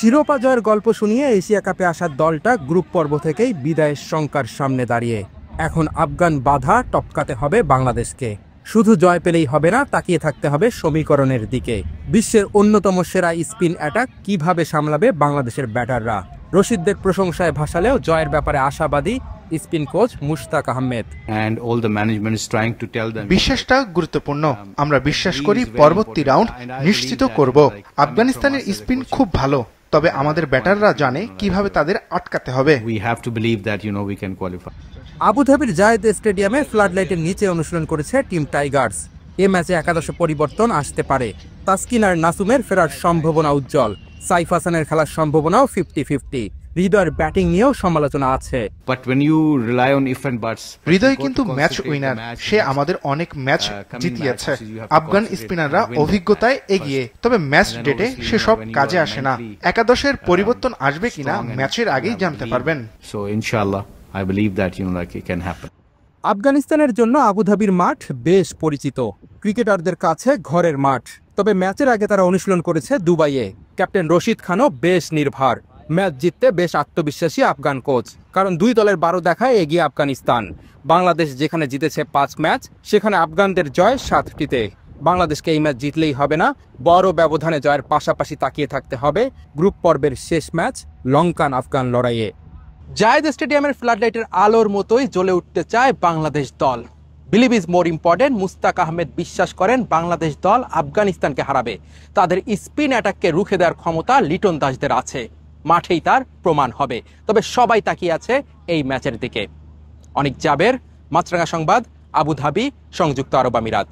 শিরোপা জয়ের গল্প শুনিয়ে এশিয়া কাপে আসার দলটা গ্রুপ পর্ব থেকেই বিদায়ের শঙ্কার সামনে দাঁড়িয়ে। এখন আফগান বাধা টপকাতে হবে বাংলাদেশকে। শুধু জয় পেলেই হবে না, তাকিয়ে থাকতে হবে সমীকরণের দিকে। বিশ্বের অন্যতম সেরা স্পিন অ্যাটাক কিভাবে সামলাবে বাংলাদেশের ব্যাটাররা? রশিদদের প্রশংসায় ভাসালেও জয়ের ব্যাপারে আশাবাদী স্পিন কোচ মুশতাক আহমেদ। বিশ্বাসটা গুরুত্বপূর্ণ। আমরা বিশ্বাস করি পরবর্তী রাউন্ড নিশ্চিত করব। আফগানিস্তানের স্পিন খুব ভালো, তবে আমাদের ব্যাটাররা জানে কিভাবে তাদের আটকাতে হবে। আবুধাবির জায়েদ স্টেডিয়ামে ফ্লাডলাইটের নিচে অনুশীলন করেছে টিম টাইগার্স। এ ম্যাচে একাদশে পরিবর্তন আসতে পারে। তাসকিন আর নাসুমের ফেরার সম্ভাবনা উজ্জ্বল। সাইফ হাসানের খেলার সম্ভাবনাও 50-50। হৃদয়ের ব্যাটিং নিয়েও সমালোচনা আছে। হৃদয় কিন্তু ম্যাচ উইনার, সে আমাদের অনেক ম্যাচ জিতিয়েছে। আফগান স্পিনাররা অভিজ্ঞতায় এগিয়ে, তবে ম্যাচ ডেটে সে সব কাজে আসে না। একাদশের পরিবর্তন আসবে কিনা ম্যাচের আগেই জানতে পারবেন। আফগানিস্তানের জন্য আবুধাবির মাঠ বেশ পরিচিত, ক্রিকেটারদের কাছে ঘরের মাঠ। তবে ম্যাচের আগে তারা অনুশীলন করেছে দুবাইয়ে। ক্যাপ্টেন রশিদ খানও বেশ নির্ভর। ম্যাচ জিততে বেশ আত্মবিশ্বাসী আফগান কোচ, কারণ দুই দলের 12 দেখায় এগিয়ে আফগানিস্তান। বাংলাদেশ যেখানে জিতেছে 5 ম্যাচ, সেখানে আফগানদের জয় 7টিতে। বাংলাদেশকে এই ম্যাচ জিতলেই হবে না, বড় ব্যবধানে জয়ের পাশাপাশি তাকিয়ে থাকতে হবে গ্রুপ পর্বের শেষ ম্যাচ লঙ্কান আফগান লড়াইয়ে। জায়েদ স্টেডিয়ামের ফ্লাডলাইটের আলোর মতোই জ্বলে উঠতে চায় বাংলাদেশ দল। Believe is more important. Mushtaq Ahmed বিশ্বাস করেন বাংলাদেশ দল আফগানিস্তানকে হারাবে। তাদের স্পিন অ্যাটাককে রুখে দেওয়ার ক্ষমতা লিটন দাসদের আছে। মাঠেই তার প্রমাণ হবে। তবে সবাই তাকিয়ে আছে এই ম্যাচের দিকে। অনিক জাবের, মাছরাঙা সংবাদ, আবুধাবি, সংযুক্ত আরব আমিরাত।